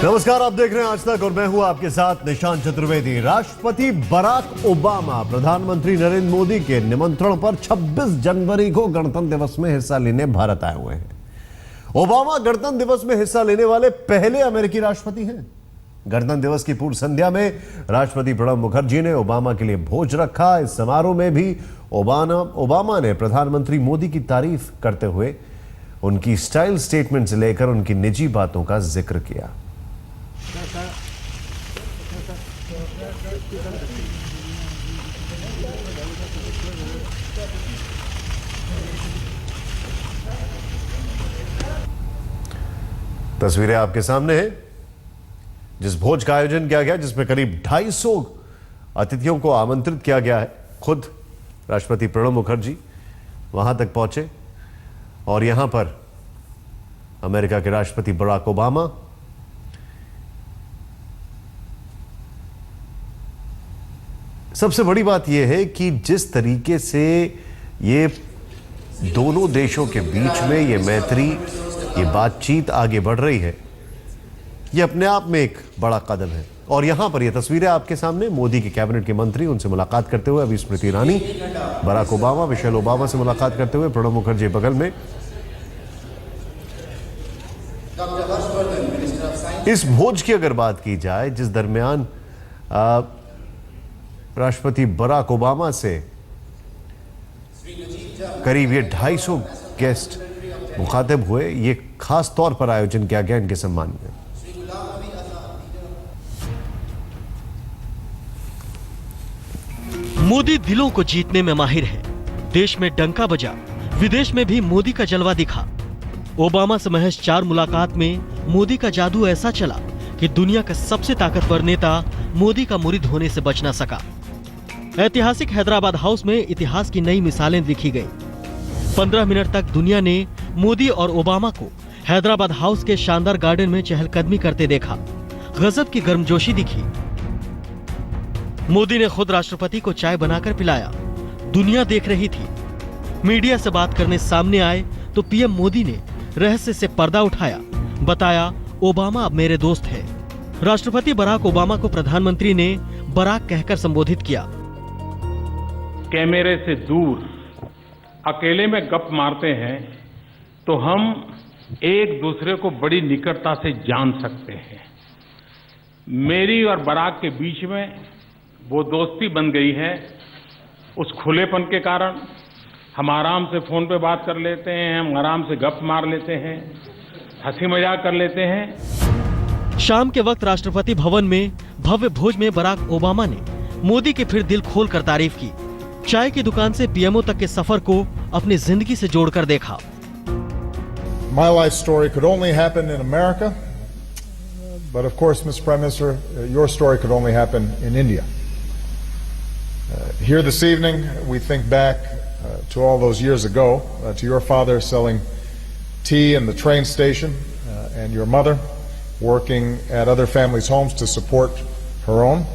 नमस्कार, आप देख रहे हैं आज तक और मैं हूं आपके साथ निशांत चतुर्वेदी। राष्ट्रपति बराक ओबामा प्रधानमंत्री नरेंद्र मोदी के निमंत्रण पर 26 जनवरी को गणतंत्र दिवस में हिस्सा लेने भारत आए हुए हैं। ओबामा गणतंत्र दिवस में हिस्सा लेने वाले पहले अमेरिकी राष्ट्रपति हैं। गणतंत्र दिवस की पूर्व संध्या में राष्ट्रपति प्रणब मुखर्जी ने ओबामा के लिए भोज रखा। इस समारोह में भी ओबामा ने प्रधानमंत्री मोदी की तारीफ करते हुए उनकी स्टाइल स्टेटमेंट से लेकर उनकी निजी बातों का जिक्र किया। तस्वीरें आपके सामने हैं जिस भोज का आयोजन किया गया, जिसमें करीब 250 अतिथियों को आमंत्रित किया गया है। खुद राष्ट्रपति प्रणब मुखर्जी वहां तक पहुंचे और यहां पर अमेरिका के राष्ट्रपति बराक ओबामा, सबसे बड़ी बात यह है कि जिस तरीके से ये दोनों देशों के बीच में ये मैत्री, ये बातचीत आगे बढ़ रही है, ये अपने आप में एक बड़ा कदम है। और यहां पर ये तस्वीरें आपके सामने, मोदी के कैबिनेट के मंत्री उनसे मुलाकात करते हुए, अभी Smriti Irani, Barack Obama, Michelle Obama से मुलाकात करते हुए, प्रणब मुखर्जी बगल में। इस भोज की अगर बात की जाए, जिस दरमियान राष्ट्रपति बराक ओबामा से करीब ये 250 गेस्ट मुखातिब हुए, ये खास तौर पर आयोजन किया गया इनके सम्मान में। मोदी दिलों को जीतने में माहिर है। देश में डंका बजा, विदेश में भी मोदी का जलवा दिखा। ओबामा से महज 4 मुलाकात में मोदी का जादू ऐसा चला कि दुनिया का सबसे ताकतवर नेता मोदी का मुरीद होने से बच न सका। ऐतिहासिक हैदराबाद हाउस में इतिहास की नई मिसालें लिखी गईं। 15 मिनट तक दुनिया ने मोदी और ओबामा को हैदराबाद हाउस के शानदार गार्डन में चहलकदमी करते देखा। गजब की गर्मजोशी दिखी। मोदी ने खुद राष्ट्रपति को चाय बनाकर पिलाया। दुनिया देख रही थी। मीडिया से बात करने सामने आए तो पीएम मोदी ने रहस्य से पर्दा उठाया। बताया, ओबामा अब मेरे दोस्त हैं। राष्ट्रपति बराक ओबामा को प्रधानमंत्री ने बराक कहकर संबोधित किया। कैमरे से दूर अकेले में गप मारते हैं तो हम एक दूसरे को बड़ी निकटता से जान सकते हैं। मेरी और बराक के बीच में वो दोस्ती बन गई है। उस खुलेपन के कारण हम आराम से फोन पे बात कर लेते हैं, हम आराम से गप मार लेते हैं, हंसी मजाक कर लेते हैं। शाम के वक्त राष्ट्रपति भवन में भव्य भोज में बराक ओबामा ने मोदी की फिर दिल खोलकर तारीफ की। चाय की दुकान से पीएमओ तक के सफर को अपनी जिंदगी से जोड़कर देखा। My life story could only happen in America, but of course, Mr. Prime Minister, your story could only happen in India. Here this evening, we think back to all those years ago, to your father selling tea in the train station, and your mother working at other families' homes to support her own.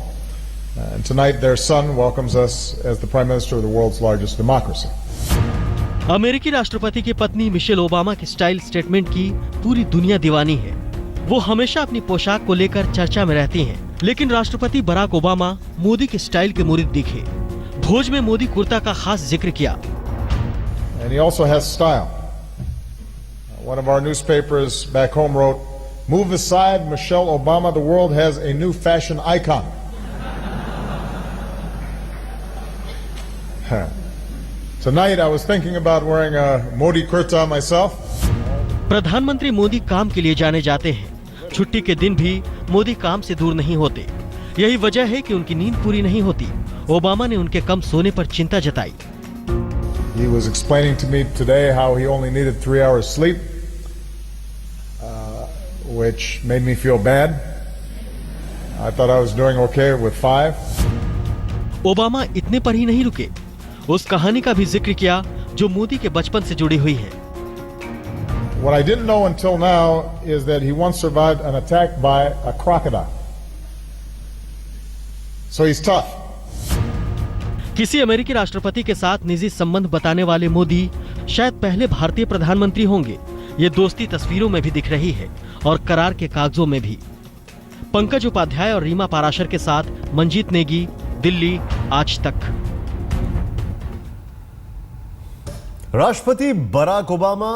And tonight their son welcomes us as the Prime Minister of the world's largest democracy. अमेरिकी राष्ट्रपति की पत्नी Michelle Obama की style statement की पूरी दुनिया दीवानी है। वो हमेशा अपनी पोशाक को लेकर चर्चा में रहती हैं। लेकिन राष्ट्रपति बराक ओबामा मोदी के स्टाइल के मुरीद दिखे। भोज में मोदी कुर्ता का खास जिक्र किया। And he also has style. One of our newspapers back home wrote, "Move aside, Michelle Obama, the world has a new fashion icon." Tonight I was thinking about wearing a Modi kurta myself. प्रधानमंत्री मोदी काम के लिए जाने जाते हैं। छुट्टी के दिन भी मोदी काम से दूर नहीं होते। यही वजह है कि उनकी नींद पूरी नहीं होती। ओबामा ने उनके कम सोने पर चिंता जताई। He was explaining to me today how he only needed 3 hours sleep, which made me feel bad. I thought I was doing okay with 5. Obama इतने पर ही नहीं रुके। उस कहानी का भी जिक्र किया जो मोदी के बचपन से जुड़ी हुई है। What I didn't know until now is that he once survived an attack by a crocodile. So he's tough. किसी अमेरिकी राष्ट्रपति के साथ निजी संबंध बताने वाले मोदी शायद पहले भारतीय प्रधानमंत्री होंगे। ये दोस्ती तस्वीरों में भी दिख रही है और करार के कागजों में भी। पंकज उपाध्याय और रीमा पाराशर के साथ मंजीत नेगी, दिल्ली, आज तक। राष्ट्रपति बराक ओबामा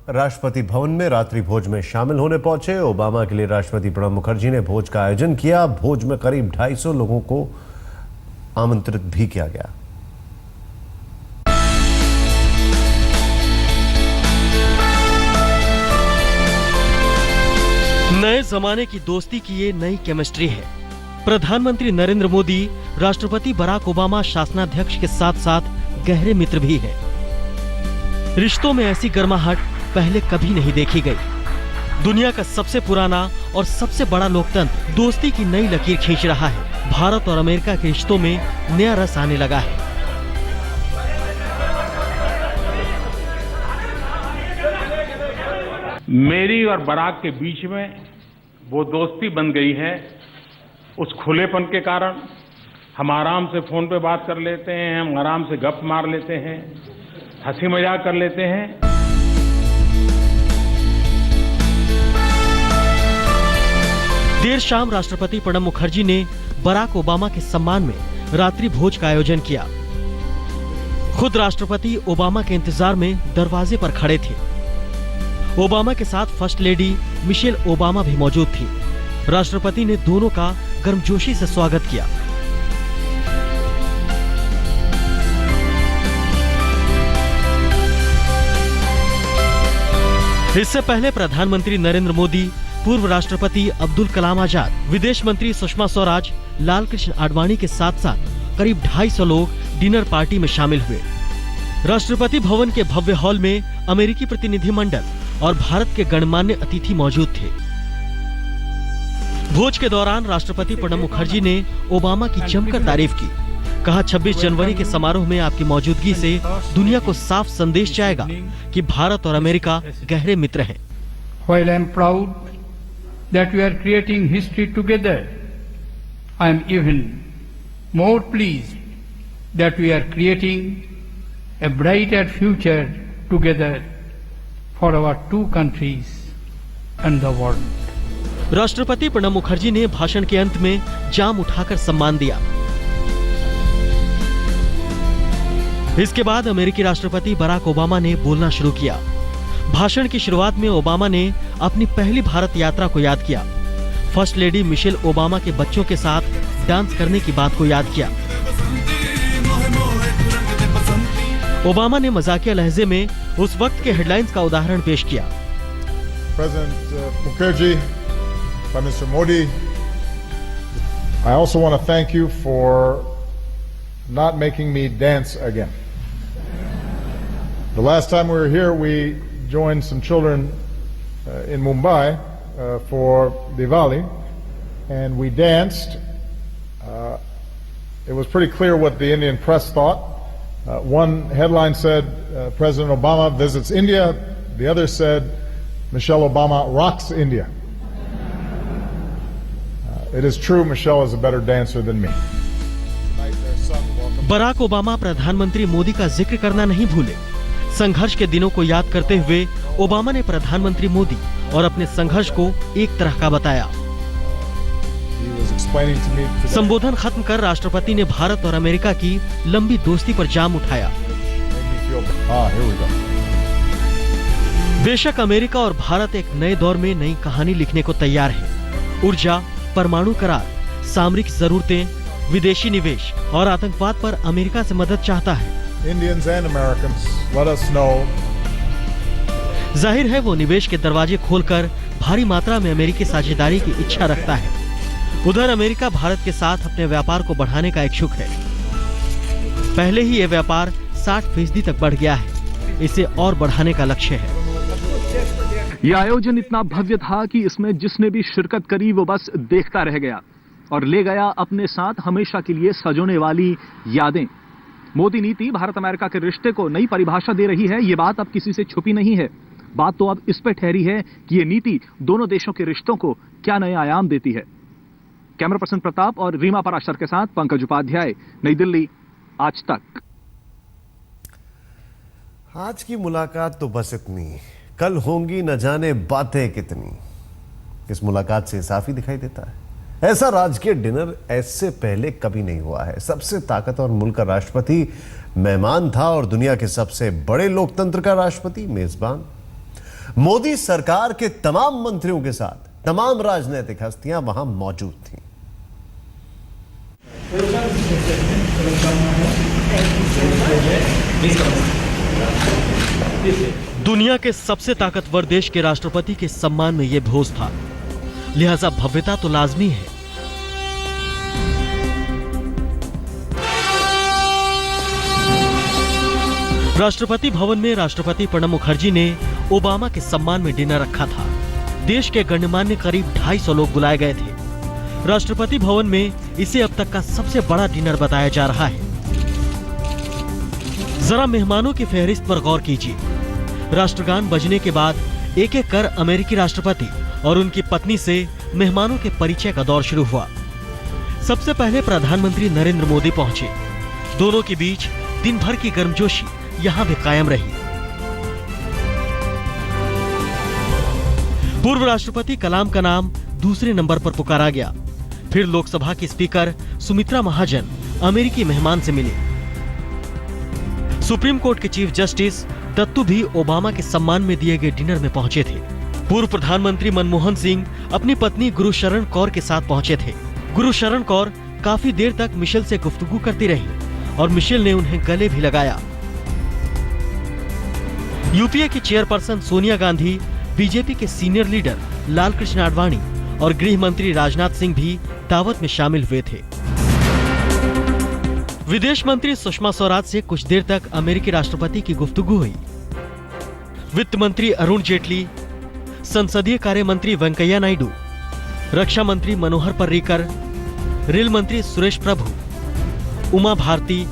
राष्ट्रपति भवन में रात्रि भोज में शामिल होने पहुंचे। ओबामा के लिए राष्ट्रपति प्रणब मुखर्जी ने भोज का आयोजन किया। भोज में करीब 250 लोगों को आमंत्रित भी किया गया। नए जमाने की दोस्ती की ये नई केमिस्ट्री है। प्रधानमंत्री नरेंद्र मोदी राष्ट्रपति बराक ओबामा शासनाध्यक्ष के साथ साथ गहरे मित्र भी हैं। रिश्तों में ऐसी गर्माहट पहले कभी नहीं देखी गई। दुनिया का सबसे पुराना और सबसे बड़ा लोकतंत्र दोस्ती की नई लकीर खींच रहा है। भारत और अमेरिका के रिश्तों में नया रस आने लगा है। मेरी और बराक के बीच में वो दोस्ती बन गई है। उस खुलेपन के कारण हम आराम से फोन पे बात कर लेते हैं, हम आराम से गप मार लेते हैं, हंसी मजाक कर लेते हैं। देर शाम राष्ट्रपति प्रणब मुखर्जी ने बराक ओबामा के सम्मान में रात्रि भोज का आयोजन किया। खुद राष्ट्रपति ओबामा के इंतजार में दरवाजे पर खड़े थे। ओबामा के साथ फर्स्ट लेडी मिशेल ओबामा भी मौजूद थी। राष्ट्रपति ने दोनों का गर्मजोशी से स्वागत किया। इससे पहले प्रधानमंत्री नरेंद्र मोदी, पूर्व राष्ट्रपति अब्दुल कलाम आजाद, विदेश मंत्री सुषमा स्वराज, लाल कृष्ण आडवाणी के साथ साथ करीब 250 लोग डिनर पार्टी में शामिल हुए। राष्ट्रपति भवन के भव्य हॉल में अमेरिकी प्रतिनिधिमंडल और भारत के गणमान्य अतिथि मौजूद थे। भोज के दौरान राष्ट्रपति प्रणब मुखर्जी ने ओबामा की जमकर तारीफ की। कहा, 26 जनवरी के समारोह में आपकी मौजूदगी से दुनिया को साफ संदेश जाएगा कि भारत और अमेरिका गहरे मित्र हैं। While I am proud that we are creating history together, I am even more pleased that we are creating a brighter future together for our two countries and the world. राष्ट्रपति प्रणब मुखर्जी ने भाषण के अंत में जाम उठाकर सम्मान दिया। इसके बाद अमेरिकी राष्ट्रपति बराक ओबामा ने बोलना शुरू किया। भाषण की शुरुआत में ओबामा ने अपनी पहली भारत यात्रा को याद किया। फर्स्ट लेडी मिशेल ओबामा के बच्चों के साथ डांस करने की बात को याद किया। ओबामा ने मजाकिया लहजे में उस वक्त के हेडलाइंस का उदाहरण पेश किया। President Mukherjee, Prime Minister Modi, I also want to thank you for not making me dance again. The last time we were here, we joined some children in Mumbai for Diwali, and we danced. It was pretty clear what the Indian press thought. One headline said, President Obama visits India. The other said, Michelle Obama rocks India. It is true, Michelle is a better dancer than me. Barack Obama प्रधानमंत्री मोदी का जिक्र करना नहीं भूले। संघर्ष के दिनों को याद करते हुए ओबामा ने प्रधानमंत्री मोदी और अपने संघर्ष को एक तरह का बताया। संबोधन खत्म कर राष्ट्रपति ने भारत और अमेरिका की लंबी दोस्ती पर जाम उठाया। बेशक अमेरिका और भारत एक नए दौर में नई कहानी लिखने को तैयार है। ऊर्जा, परमाणु करार, सामरिक जरूरतें, विदेशी निवेश और आतंकवाद पर अमेरिका से मदद चाहता है। Indians and Americans, let us know. जाहिर है वो निवेश के दरवाजे खोलकर भारी मात्रा में अमेरिकी साझेदारी की इच्छा रखता है। उधर अमेरिका भारत के साथ अपने व्यापार को बढ़ाने का इच्छुक है। पहले ही ये व्यापार 60% तक बढ़ गया है। इसे और बढ़ाने का लक्ष्य है। यह आयोजन इतना भव्य था कि इसमें जिसने भी शिरकत करी वो बस देखता रह गया और ले गया अपने साथ हमेशा के लिए सजोने वाली यादें। मोदी नीति भारत अमेरिका के रिश्ते को नई परिभाषा दे रही है। ये बात अब किसी से छुपी नहीं है। बात तो अब इस पे ठहरी है कि ये नीति दोनों देशों के रिश्तों को क्या नए आयाम देती है। कैमरा पर्सन प्रताप और रीमा पाराशर के साथ पंकज उपाध्याय, नई दिल्ली, आज तक। आज की मुलाकात तो बस इतनी, कल होंगी न जाने बातें कितनी। इस मुलाकात से साफ ही दिखाई देता है ऐसा राजकीय डिनर ऐसे पहले कभी नहीं हुआ है। सबसे ताकतवर मुल्क का राष्ट्रपति मेहमान था और दुनिया के सबसे बड़े लोकतंत्र का राष्ट्रपति मेजबान। मोदी सरकार के तमाम मंत्रियों के साथ तमाम राजनीतिक हस्तियां वहां मौजूद थीं। दुनिया के सबसे ताकतवर देश के राष्ट्रपति के सम्मान में यह भोज था, लिहाजा भव्यता तो लाजमी है। राष्ट्रपति भवन में राष्ट्रपति प्रणब मुखर्जी ने ओबामा के सम्मान में डिनर रखा था। देश के गणमान्य करीब 250 लोग बुलाए गए थे। राष्ट्रपति भवन में इसे अब तक का सबसे बड़ा डिनर बताया जा रहा है। जरा मेहमानों की फहरिस्त पर गौर कीजिए। राष्ट्रगान बजने के बाद एक एक कर अमेरिकी राष्ट्रपति और उनकी पत्नी से मेहमानों के परिचय का दौर शुरू हुआ। सबसे पहले प्रधानमंत्री नरेंद्र मोदी पहुंचे। दोनों के बीच दिन भर की गर्मजोशी यहां भी कायम रही। पूर्व राष्ट्रपति कलाम का नाम दूसरे नंबर पर पुकारा गया। फिर लोकसभा की स्पीकर सुमित्रा महाजन अमेरिकी मेहमान से मिले। सुप्रीम कोर्ट के चीफ जस्टिस दत्तू भी ओबामा के सम्मान में दिए गए डिनर में पहुंचे थे। पूर्व प्रधानमंत्री मनमोहन सिंह अपनी पत्नी गुरुशरण कौर के साथ पहुंचे थे। गुरुशरण कौर काफी देर तक मिशेल से गुफ्तगू करती रही और मिशेल ने उन्हें गले भी लगाया। यूपीए की चेयरपर्सन सोनिया गांधी, बीजेपी के सीनियर लीडर लालकृष्ण आडवाणी और गृह मंत्री राजनाथ सिंह भी दावत में शामिल हुए थे। विदेश मंत्री सुषमा स्वराज से कुछ देर तक अमेरिकी राष्ट्रपति की गुफ्तगू हुई। वित्त मंत्री अरुण जेटली, संसदीय कार्य मंत्री वेंकैया नायडू, रक्षा मंत्री मनोहर पर्रिकर, रेल मंत्री सुरेश प्रभु, उमा भारती,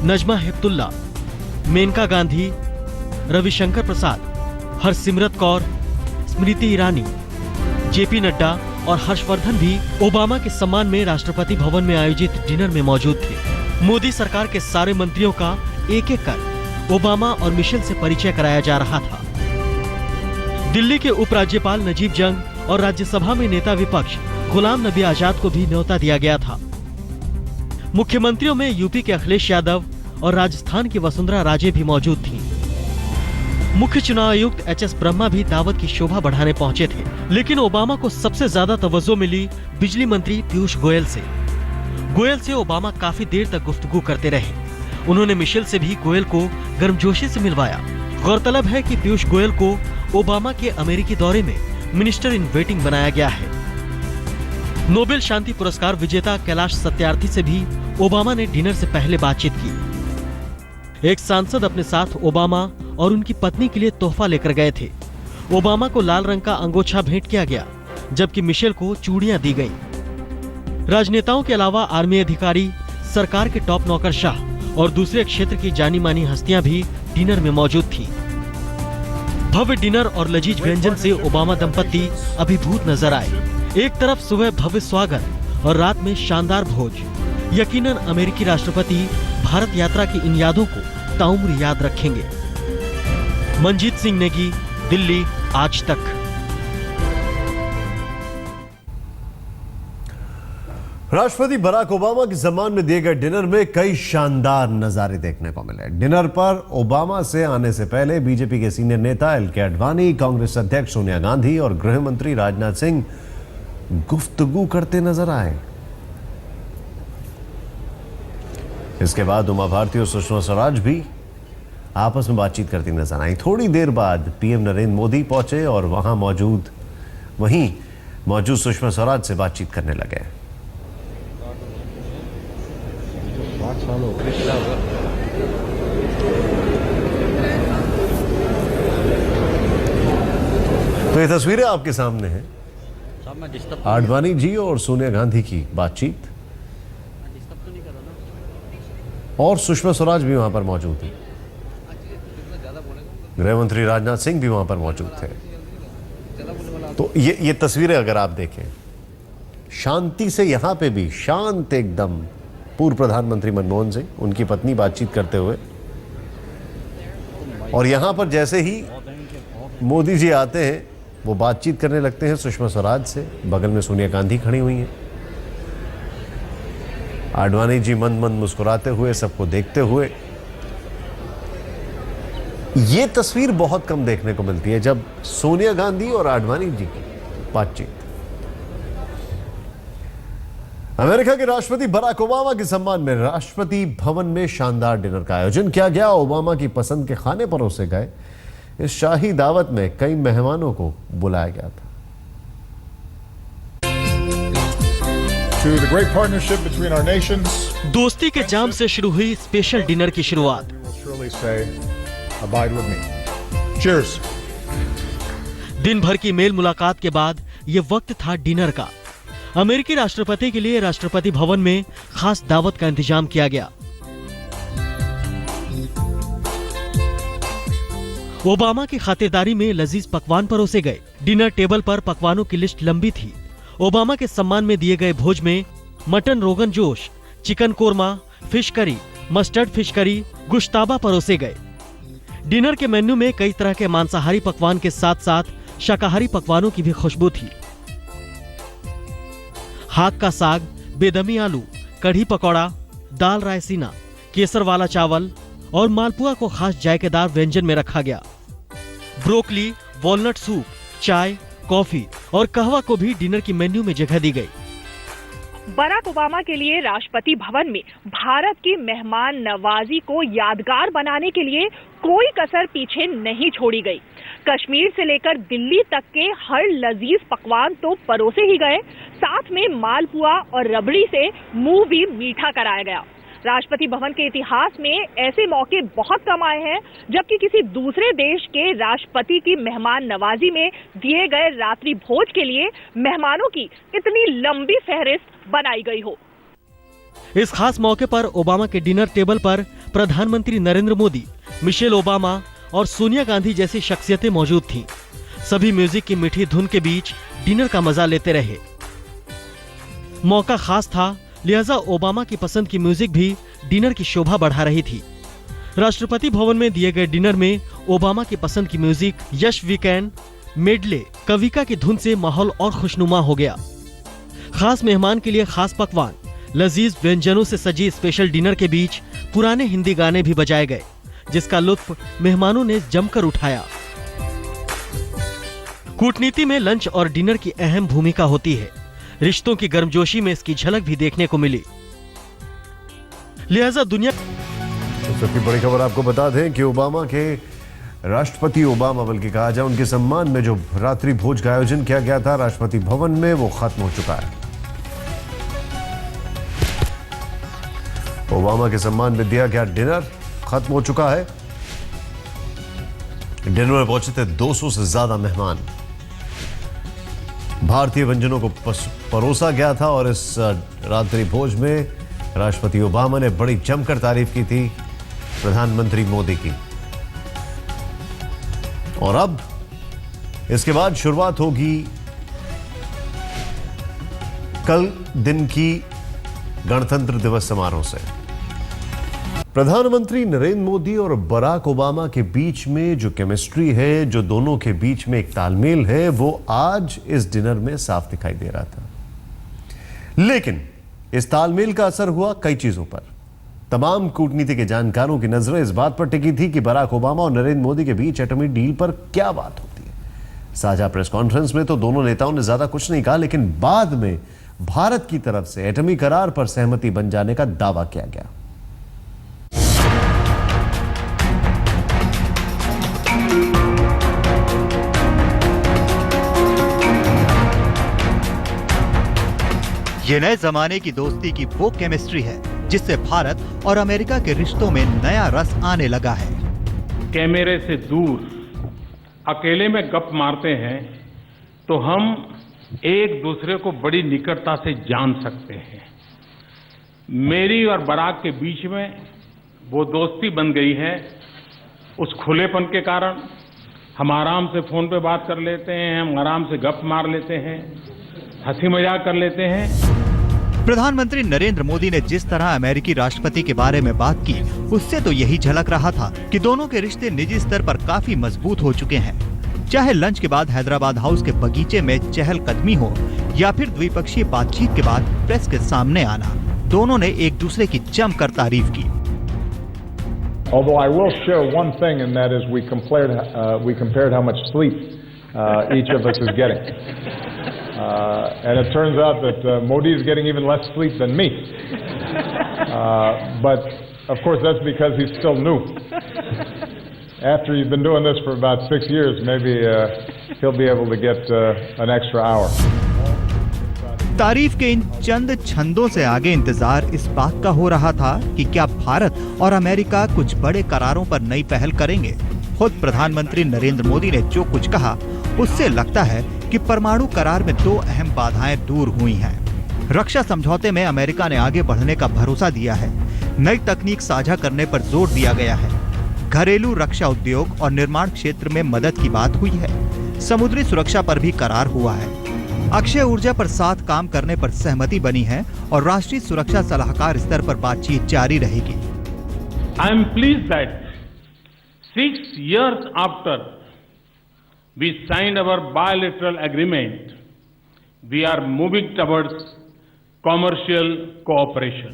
नजमा हेपतुल्ला, मेनका गांधी, रविशंकर प्रसाद, हरसिमरत कौर, स्मृति ईरानी, जेपी नड्डा और हर्षवर्धन भी ओबामा के सम्मान में राष्ट्रपति भवन में आयोजित डिनर में मौजूद थे। मोदी सरकार के सारे मंत्रियों का एक एक कर ओबामा और मिशेल से परिचय कराया जा रहा था। दिल्ली के उपराज्यपाल नजीब जंग और राज्यसभा में नेता विपक्ष गुलाम नबी आजाद को भी न्योता दिया गया था। मुख्यमंत्रियों में यूपी के अखिलेश यादव और राजस्थान की वसुंधरा राजे भी मौजूद थीं। मुख्य चुनाव आयुक्त एच.एस. ब्रह्मा भी दावत की शोभा बढ़ाने पहुंचे थे। लेकिन ओबामा को सबसे ज्यादा तवज्जो मिली बिजली मंत्री पीयूष गोयल से। गोयल से ओबामा काफी देर तक गुफ्तगू करते रहे। उन्होंने मिशेल से भी गोयल को गर्मजोशी से मिलवाया। गौरतलब है कि पीयूष गोयल को ओबामा के अमेरिकी दौरे में मिनिस्टर इन वेटिंग बनाया गया है। नोबेल शांति पुरस्कार विजेता कैलाश सत्यार्थी से भी ओबामा ने डिनर से पहले बातचीत की। एक सांसद अपने साथ ओबामा और उनकी पत्नी के लिए तोहफा लेकर गए थे। ओबामा को लाल रंग का अंगोछा भेंट किया गया, जबकि मिशेल को चूड़ियां दी गईं। राजनेताओं के अलावा आर्मी अधिकारी, सरकार के टॉप नौकरशाह और दूसरे क्षेत्र की जानी मानी हस्तियां भी डिनर में मौजूद थीं। भव्य डिनर और लजीज व्यंजन से ओबामा दंपत्ति अभिभूत नजर आए। एक तरफ सुबह भव्य स्वागत और रात में शानदार भोज। यकीनन अमेरिकी राष्ट्रपति भारत यात्रा की इन यादों को ताउम्र याद रखेंगे। मंजीत सिंह नेगी, दिल्ली, आज तक। राष्ट्रपति बराक ओबामा के सम्मान में दिए गए डिनर में कई शानदार नजारे देखने को मिले। डिनर पर ओबामा से आने से पहले बीजेपी के सीनियर नेता एल.के. आडवाणी, कांग्रेस अध्यक्ष सोनिया गांधी और गृह मंत्री राजनाथ सिंह गुफ्तगू करते नजर आए। इसके बाद उमा भारती और सुषमा स्वराज भी आपस में बातचीत करती नजर आई। थोड़ी देर बाद पीएम नरेंद्र मोदी पहुंचे और वहीं मौजूद सुषमा स्वराज से बातचीत करने लगे। तो ये तस्वीरें आपके सामने हैं, आडवाणी जी और सोनिया गांधी की बातचीत, और सुषमा स्वराज भी वहां पर मौजूद थी। गृह मंत्री राजनाथ सिंह भी वहां पर मौजूद थे। तो ये तस्वीरें अगर आप देखें, शांति से यहां पे भी शांत एकदम पूर्व प्रधानमंत्री मनमोहन सिंह, उनकी पत्नी बातचीत करते हुए, और यहां पर जैसे ही मोदी जी आते हैं वो बातचीत करने लगते हैं सुषमा स्वराज से। बगल में सोनिया गांधी खड़ी हुई हैं। आडवाणी जी मंद मंद मुस्कुराते हुए, सबको देखते हुए। ये तस्वीर बहुत कम देखने को मिलती है जब सोनिया गांधी और आडवाणी जी की बातचीत। अमेरिका के राष्ट्रपति बराक ओबामा के सम्मान में राष्ट्रपति भवन में शानदार डिनर का आयोजन किया गया। ओबामा की पसंद के खाने परोसे गए। इस शाही दावत में कई मेहमानों को बुलाया गया था। To the great partnership between our nations, दोस्ती के जाम से शुरू हुई स्पेशल डिनर की शुरुआत। you will surely say, abide with me. Cheers. दिन भर की मेल मुलाकात के बाद ये वक्त था डिनर का। अमेरिकी राष्ट्रपति के लिए राष्ट्रपति भवन में खास दावत का इंतजाम किया गया। ओबामा की खातिरदारी में लजीज पकवान परोसे गए। डिनर टेबल पर पकवानों की लिस्ट लंबी थी। ओबामा के सम्मान में दिए गए भोज में mutton rogan josh, chicken korma, fish curry, mustard fish curry, gushtaba परोसे गए। डिनर के मेन्यू में कई तरह के मांसाहारी पकवान के साथ साथ शाकाहारी पकवानों की भी खुशबू थी। हाक का साग, बेदमी आलू, कढ़ी पकौड़ा, दाल रायसीना, केसर वाला चावल और मालपुआ को खास जायकेदार व्यंजन में रखा गया। ब्रोकली, वॉलनट सूप, चाय, कॉफी और कहवा को भी डिनर की मेन्यू में जगह दी गई। बराक ओबामा के लिए राष्ट्रपति भवन में भारत की मेहमान नवाजी को यादगार बनाने के लिए कोई कसर पीछे नहीं छोड़ी गई। कश्मीर से लेकर दिल्ली तक के हर लजीज पकवान तो परोसे ही गए, साथ में मालपुआ और रबड़ी से मुंह भी मीठा कराया गया। राष्ट्रपति भवन के इतिहास में ऐसे मौके बहुत कम आए हैं जबकि किसी दूसरे देश के राष्ट्रपति की मेहमान नवाजी में दिए गए रात्रि भोज के लिए मेहमानों की इतनी लंबी फहरिस्त बनाई गई हो। इस खास मौके पर ओबामा के डिनर टेबल पर प्रधानमंत्री नरेंद्र मोदी, मिशेल ओबामा और सोनिया गांधी जैसी शख्सियतें मौजूद थीं। सभी म्यूजिक की मीठी धुन के बीच डिनर का मजा लेते रहे। मौका खास था, लिहाजा ओबामा की पसंद की म्यूजिक भी डिनर की शोभा बढ़ा रही थी। राष्ट्रपति भवन में दिए गए डिनर में ओबामा की पसंद की म्यूजिक यश वीकेंड, मेडले, कविका की धुन से माहौल और खुशनुमा हो गया। खास मेहमान के लिए खास पकवान, लजीज व्यंजनों से सजी स्पेशल डिनर के बीच पुराने हिंदी गाने भी बजाए गए, जिसका लुत्फ मेहमानों ने जमकर उठाया। कूटनीति में लंच और डिनर की अहम भूमिका होती है। रिश्तों की गर्मजोशी में इसकी झलक भी देखने को मिली। लिहाजा दुनिया सबसे बड़ी खबर आपको बता दें कि ओबामा के राष्ट्रपति ओबामा बल्कि कहा जाए उनके सम्मान में जो रात्रि भोज का आयोजन किया गया था राष्ट्रपति भवन में, वो खत्म हो चुका है। ओबामा के सम्मान में दिया गया डिनर खत्म हो चुका है। डिनर में पहुंचे थे 200 से ज्यादा मेहमान। भारतीय व्यंजनों को परोसा गया था और इस रात्रि भोज में राष्ट्रपति ओबामा ने बड़ी जमकर तारीफ की थी प्रधानमंत्री मोदी की। और अब इसके बाद शुरुआत होगी कल दिन की गणतंत्र दिवस समारोह से। प्रधानमंत्री नरेंद्र मोदी और बराक ओबामा के बीच में जो केमिस्ट्री है, जो दोनों के बीच में एक तालमेल है, वो आज इस डिनर में साफ दिखाई दे रहा था। लेकिन इस तालमेल का असर हुआ कई चीजों पर। तमाम कूटनीति के जानकारों की नजरें इस बात पर टिकी थी कि बराक ओबामा और नरेंद्र मोदी के बीच एटमी डील पर क्या बात होती है। साझा प्रेस कॉन्फ्रेंस में तो दोनों नेताओं ने ज्यादा कुछ नहीं कहा, लेकिन बाद में भारत की तरफ से एटमी करार पर सहमति बन जाने का दावा किया गया। ये नए जमाने की दोस्ती की वो केमिस्ट्री है जिससे भारत और अमेरिका के रिश्तों में नया रस आने लगा है। कैमरे से दूर अकेले में गप मारते हैं तो हम एक दूसरे को बड़ी निकटता से जान सकते हैं। मेरी और बराक के बीच में वो दोस्ती बन गई है। उस खुलेपन के कारण हम आराम से फोन पे बात कर लेते हैं, हम आराम से गप मार लेते हैं, हंसी मजाक कर लेते हैं। प्रधानमंत्री नरेंद्र मोदी ने जिस तरह अमेरिकी राष्ट्रपति के बारे में बात की, उससे तो यही झलक रहा था कि दोनों के रिश्ते निजी स्तर पर काफी मजबूत हो चुके हैं। चाहे लंच के बाद हैदराबाद हाउस के बगीचे में चहलकदमी हो या फिर द्विपक्षीय बातचीत के बाद प्रेस के सामने आना, दोनों ने एक दूसरे की जमकर तारीफ की। Although I will share one thing, and that is we compared how much sleep each of us is getting. And it turns out that Modi is getting even less sleep than me. But of course that's because he's still new. After he's been doing this for about 6 years, maybe he'll be able to get an extra hour. तारीफ के इन चंद छंदों से आगे इंतजार इस बात का हो रहा था कि क्या भारत और अमेरिका कुछ बड़े करारों पर नई पहल करेंगे। खुद प्रधानमंत्री नरेंद्र मोदी ने जो कुछ कहा उससे लगता है कि परमाणु करार में 2 अहम बाधाएं दूर हुई हैं। रक्षा समझौते में अमेरिका ने आगे बढ़ने का भरोसा दिया है, नई तकनीक साझा करने पर जोर दिया गया है, घरेलू रक्षा उद्योग और निर्माण क्षेत्र में मदद की बात हुई है, समुद्री सुरक्षा पर भी करार हुआ है, अक्षय ऊर्जा पर साथ काम करने पर सहमति बनी है और राष्ट्रीय सुरक्षा सलाहकार स्तर पर बातचीत जारी रहेगी। I am pleased that 6 years after we signed our bilateral agreement, we are moving towards commercial cooperation.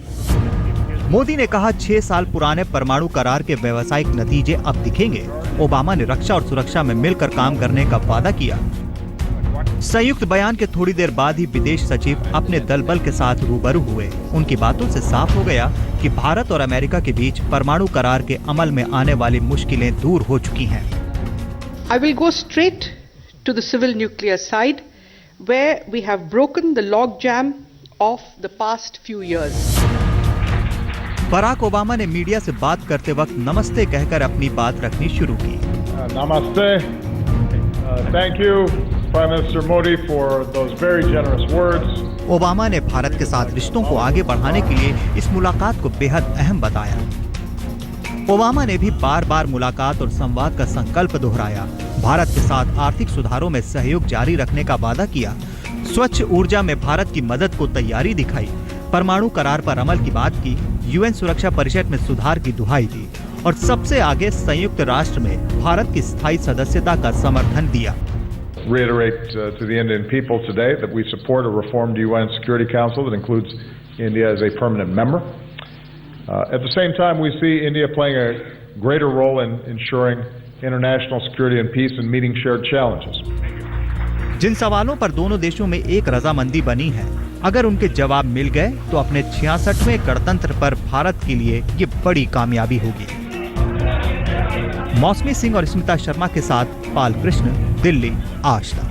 Modi ने कहा 6 साल पुराने परमाणु करार के व्यावसायिक नतीजे अब दिखेंगे। ओबामा ने रक्षा और सुरक्षा में मिलकर काम करने का वादा किया। संयुक्त बयान के थोड़ी देर बाद ही विदेश सचिव अपने दल बल के साथ रूबरू हुए। उनकी बातों से साफ हो गया कि भारत और अमेरिका के बीच परमाणु करार के अमल में आने वाली मुश्किलें दूर हो चुकी हैं। I will go straight to the civil nuclear side, where we have broken the logjam of the past few years. Barack Obama ने मीडिया से बात करते वक्त नमस्ते कहकर अपनी बात रखनी शुरू की। Namaste. Thank you, Prime Minister Modi, for those very generous words. Obama ने भारत के साथ रिश्तों को आगे बढ़ाने के लिए इस मुलाकात को बेहद अहम बताया। ओबामा ने भी बार बार मुलाकात और संवाद का संकल्प दोहराया, भारत के साथ आर्थिक सुधारों में सहयोग जारी रखने का वादा किया, स्वच्छ ऊर्जा में भारत की मदद को तैयारी दिखाई, परमाणु करार पर अमल की बात की, यूएन सुरक्षा परिषद में सुधार की दुहाई दी और सबसे आगे संयुक्त राष्ट्र में भारत की स्थायी सदस्यता का समर्थन दिया। Reiterate to the Indian people today that we support a reformed UN Security Council that includes India as a permanent member. At the same time, we see India playing a greater role in ensuring international security and peace and meeting shared challenges. जिन सवालों पर दोनों देशों में एक रजामंदी बनी है, अगर उनके जवाब मिल गए तो अपने 66वें गणतंत्र पर भारत के लिए ये बड़ी कामयाबी होगी। मौसमी सिंह और स्मिता शर्मा के साथ पाल कृष्ण, दिल्ली, आज तक।